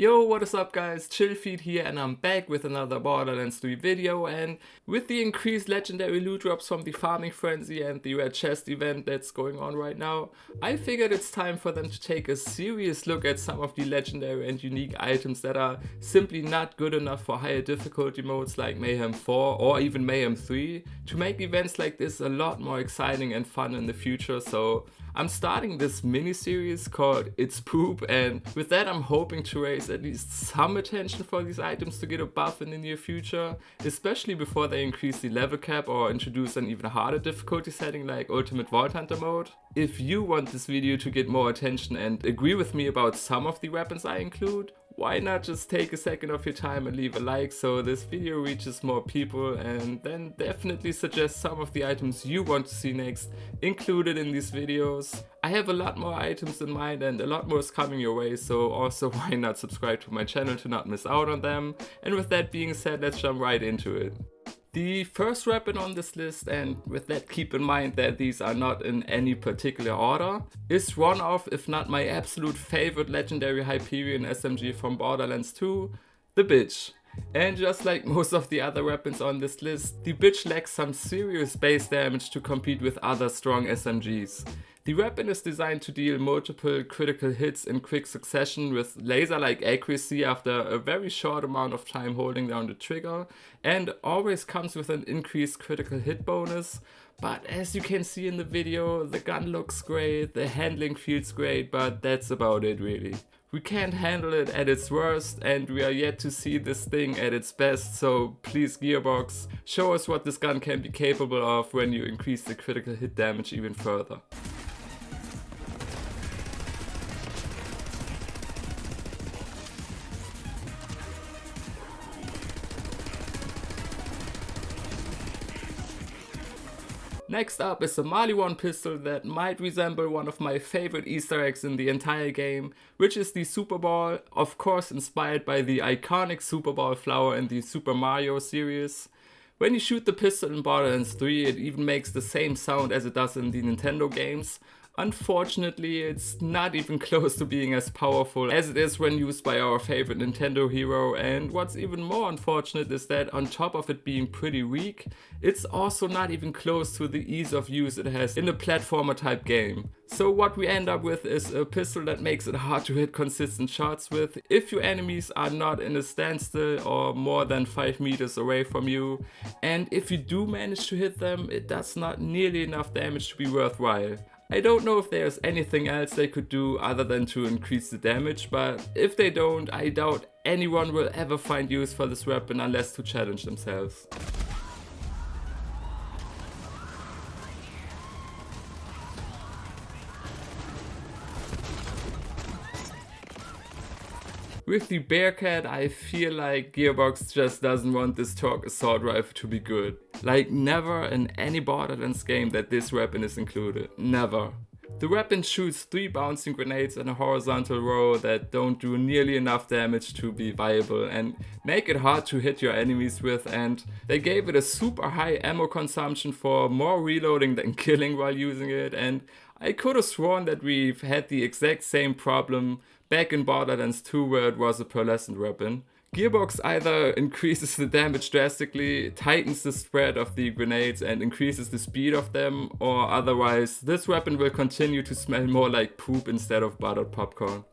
Yo, what is up guys, Chillfeed here and I'm back with another Borderlands 3 video, and with the increased legendary loot drops from the farming frenzy and the rare chest event that's going on right now, I figured it's time for them to take a serious look at some of the legendary and unique items that are simply not good enough for higher difficulty modes like Mayhem 4 or even Mayhem 3 to make events like this a lot more exciting and fun in the future. So I'm starting this mini-series called It's Poop, and with that I'm hoping to raise at least some attention for these items to get a buff in the near future, especially before they increase the level cap or introduce an even harder difficulty setting like Ultimate Vault Hunter mode. If you want this video to get more attention and agree with me about some of the weapons I include, why not just take a second of your time and leave a like so this video reaches more people, and then definitely suggest some of the items you want to see next included in these videos. I have a lot more items in mind and a lot more is coming your way, so also why not subscribe to my channel to not miss out on them. And with that being said, let's jump right into it. The first weapon on this list, and with that keep in mind that these are not in any particular order, is one of, if not my absolute favorite legendary Hyperion Smg from Borderlands 2, the Bitch. And just like most of the other weapons on this list, the Bitch lacks some serious base damage to compete with other strong SMGs. The weapon is designed to deal multiple critical hits in quick succession with laser-like accuracy after a very short amount of time holding down the trigger, and always comes with an increased critical hit bonus. But as you can see in the video, the gun looks great, the handling feels great, but that's about it really. We can't handle it at its worst, and we are yet to see this thing at its best, so please Gearbox, show us what this gun can be capable of when you increase the critical hit damage even further. Next up is a Mali 1 pistol that might resemble one of my favorite Easter eggs in the entire game, which is the Super Ball, of course inspired by the iconic Super Ball flower in the Super Mario series. When you shoot the pistol in Borderlands 3, it even makes the same sound as it does in the Nintendo games. Unfortunately, it's not even close to being as powerful as it is when used by our favorite Nintendo hero, and what's even more unfortunate is that on top of it being pretty weak, it's also not even close to the ease of use it has in a platformer type game. So what we end up with is a pistol that makes it hard to hit consistent shots with if your enemies are not in a standstill or more than 5 meters away from you, and if you do manage to hit them, it does not nearly enough damage to be worthwhile. I don't know if there's anything else they could do other than to increase the damage, but if they don't, I doubt anyone will ever find use for this weapon unless to challenge themselves. With the Bearcat, I feel like Gearbox just doesn't want this Torque assault rifle to be good. Like never in any Borderlands game that this weapon is included. Never. The weapon shoots 3 bouncing grenades in a horizontal row that don't do nearly enough damage to be viable and make it hard to hit your enemies with, and they gave it a super high ammo consumption for more reloading than killing while using it, and I could have sworn that we've had the exact same problem back in Borderlands 2 where it was a pearlescent weapon. Gearbox either increases the damage drastically, tightens the spread of the grenades and increases the speed of them, or otherwise this weapon will continue to smell more like poop instead of buttered popcorn.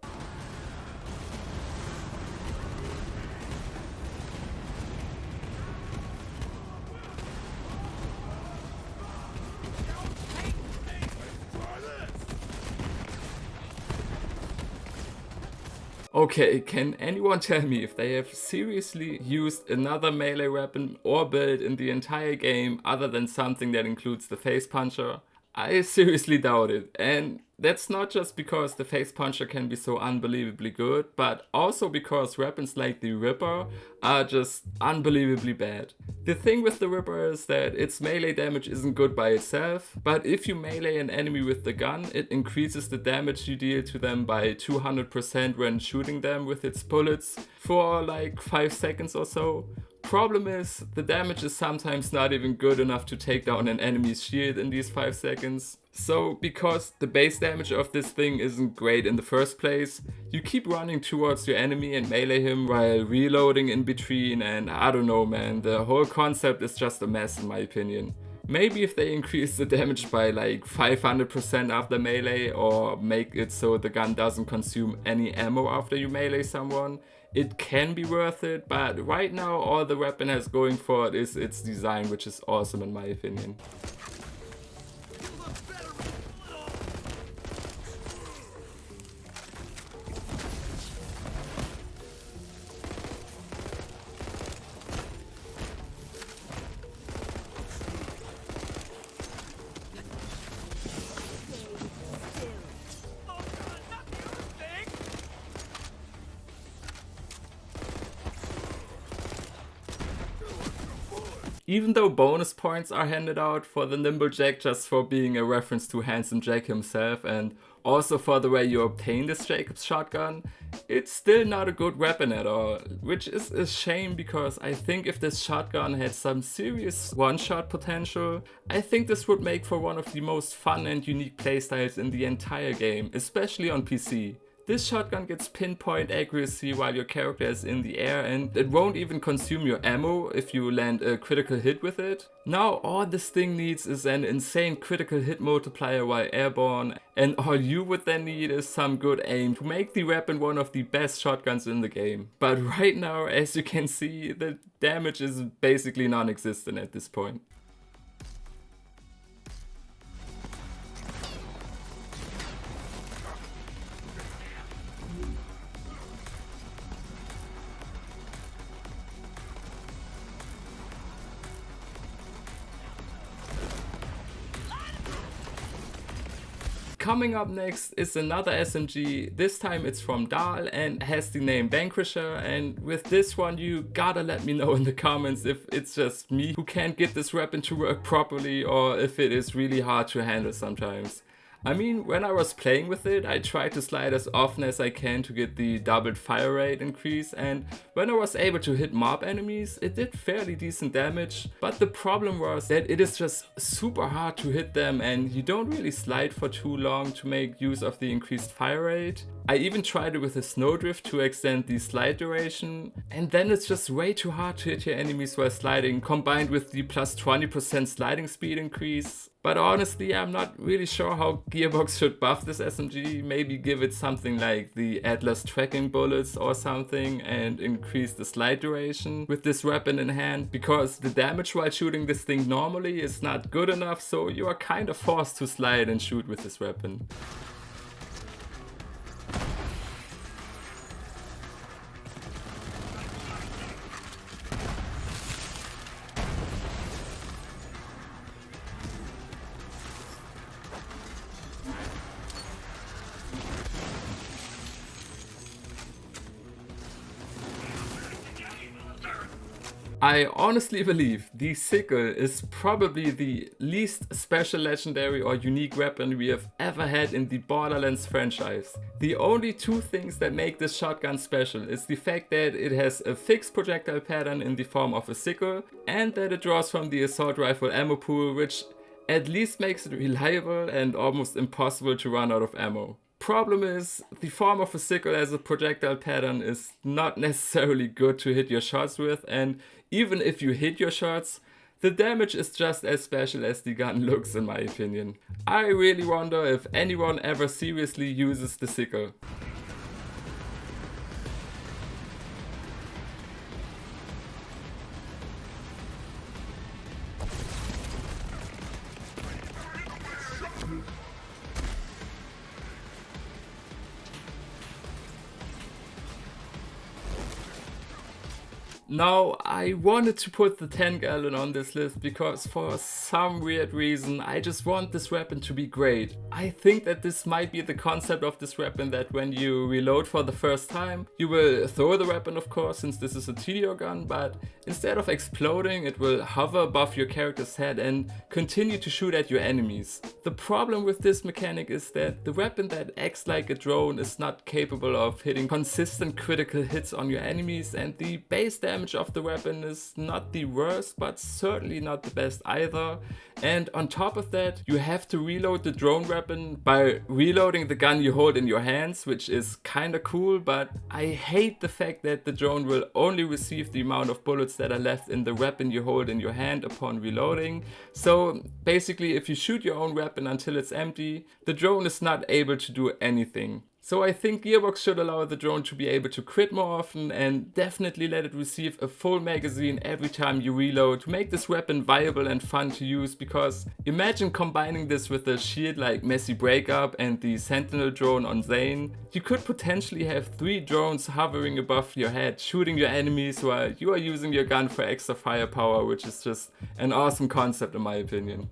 Okay, can anyone tell me if they have seriously used another melee weapon or build in the entire game other than something that includes the face puncher? I seriously doubt it, and that's not just because the face puncher can be so unbelievably good, but also because weapons like the Ripper are just unbelievably bad. The thing with the Ripper is that its melee damage isn't good by itself, but if you melee an enemy with the gun, it increases the damage you deal to them by 200% when shooting them with its bullets for like 5 seconds or so. Problem is, the damage is sometimes not even good enough to take down an enemy's shield in these 5 seconds. So because the base damage of this thing isn't great in the first place, you keep running towards your enemy and melee him while reloading in between, and I don't know man, the whole concept is just a mess in my opinion. Maybe if they increase the damage by like 500% after melee, or make it so the gun doesn't consume any ammo after you melee someone, it can be worth it, but right now all the weapon has going for it is its design, which is awesome in my opinion. Even though bonus points are handed out for the Nimble Jack just for being a reference to Handsome Jack himself and also for the way you obtain this Jacob's shotgun, it's still not a good weapon at all, which is a shame because I think if this shotgun had some serious one-shot potential, I think this would make for one of the most fun and unique playstyles in the entire game, especially on PC. This shotgun gets pinpoint accuracy while your character is in the air, and it won't even consume your ammo if you land a critical hit with it. Now all this thing needs is an insane critical hit multiplier while airborne, and all you would then need is some good aim to make the weapon one of the best shotguns in the game. But right now, as you can see, the damage is basically non-existent at this point. Coming up next is another SMG, this time it's from Dahl and has the name Vanquisher, and with this one you gotta let me know in the comments if it's just me who can't get this weapon to work properly or if it is really hard to handle sometimes. I mean, when I was playing with it, I tried to slide as often as I can to get the doubled fire rate increase, and when I was able to hit mob enemies, it did fairly decent damage, but the problem was that it is just super hard to hit them and you don't really slide for too long to make use of the increased fire rate. I even tried it with a snowdrift to extend the slide duration, and then it's just way too hard to hit your enemies while sliding, combined with the plus 20% sliding speed increase. But honestly, I'm not really sure how Gearbox should buff this SMG, maybe give it something like the Atlas tracking bullets or something and increase the slide duration with this weapon in hand, because the damage while shooting this thing normally is not good enough, so you are kind of forced to slide and shoot with this weapon. I honestly believe the sickle is probably the least special legendary or unique weapon we have ever had in the Borderlands franchise. The only two things that make this shotgun special is the fact that it has a fixed projectile pattern in the form of a sickle and that it draws from the assault rifle ammo pool, which at least makes it reliable and almost impossible to run out of ammo. Problem is, the form of a sickle as a projectile pattern is not necessarily good to hit your shots with, and even if you hit your shots, the damage is just as special as the gun looks in my opinion. I really wonder if anyone ever seriously uses the sickle. Now, I wanted to put the 10 gallon on this list because for some weird reason I just want this weapon to be great. I think that this might be the concept of this weapon, that when you reload for the first time, you will throw the weapon of course since this is a TDO gun, but instead of exploding it will hover above your character's head and continue to shoot at your enemies. The problem with this mechanic is that the weapon that acts like a drone is not capable of hitting consistent critical hits on your enemies, and the base damage damage of the weapon is not the worst, but certainly not the best either. And on top of that, you have to reload the drone weapon by reloading the gun you hold in your hands, which is kinda cool, but I hate the fact that the drone will only receive the amount of bullets that are left in the weapon you hold in your hand upon reloading. So basically, if you shoot your own weapon until it's empty, the drone is not able to do anything. So I think Gearbox should allow the drone to be able to crit more often and definitely let it receive a full magazine every time you reload to make this weapon viable and fun to use, because imagine combining this with a shield like Messy Breakup and the Sentinel drone on Zane. You could potentially have 3 drones hovering above your head shooting your enemies while you are using your gun for extra firepower, which is just an awesome concept in my opinion.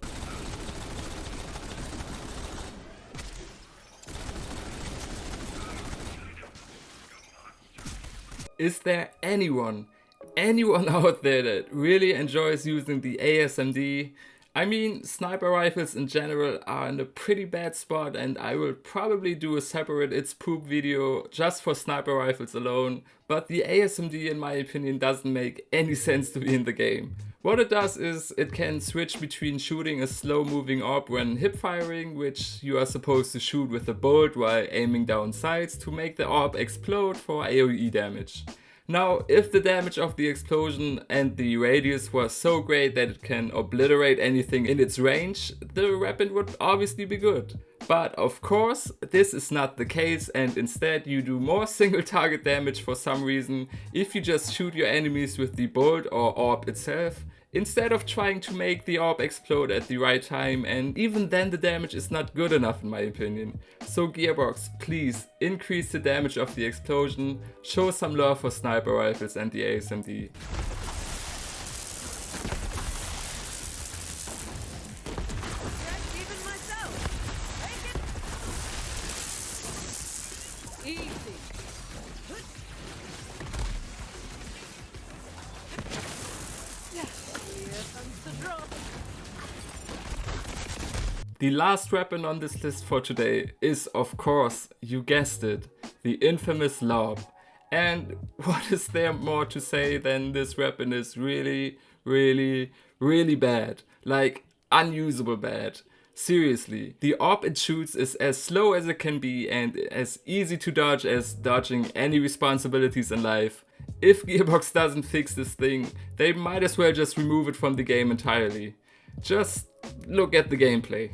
Is there anyone out there that really enjoys using the ASMD? I mean, sniper rifles in general are in a pretty bad spot, and I will probably do a separate It's Poop video just for sniper rifles alone, but the ASMD in my opinion doesn't make any sense to be in the game. What it does is it can switch between shooting a slow moving orb when hip firing, which you are supposed to shoot with a bolt while aiming down sights to make the orb explode for AoE damage. Now, if the damage of the explosion and the radius was so great that it can obliterate anything in its range, the weapon would obviously be good. But of course, this is not the case, and instead you do more single target damage for some reason if you just shoot your enemies with the bolt or orb itself, instead of trying to make the orb explode at the right time, and even then the damage is not good enough in my opinion. So Gearbox, please increase the damage of the explosion, show some love for sniper rifles and the ASMD. The last weapon on this list for today is, of course, you guessed it, the infamous lob. And what is there more to say than this weapon is really bad. Like, unusable bad. Seriously, the orb it shoots is as slow as it can be and as easy to dodge as dodging any responsibilities in life. If Gearbox doesn't fix this thing, they might as well just remove it from the game entirely. Just look at the gameplay.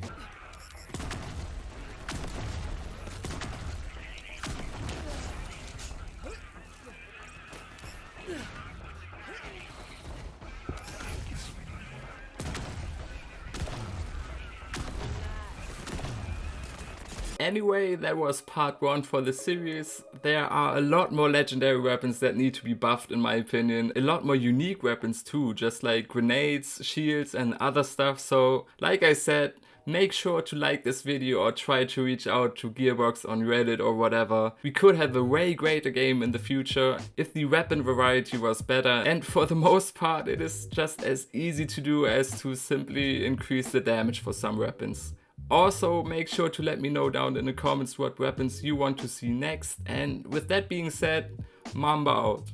Anyway, that was part 1 for the series. There are a lot more legendary weapons that need to be buffed in my opinion. A lot more unique weapons too, just like grenades, shields and other stuff. So, like I said, make sure to like this video or try to reach out to Gearbox on Reddit or whatever. We could have a way greater game in the future if the weapon variety was better, and for the most part it is just as easy to do as to simply increase the damage for some weapons. Also, make sure to let me know down in the comments what weapons you want to see next, and with that being said, Mamba out.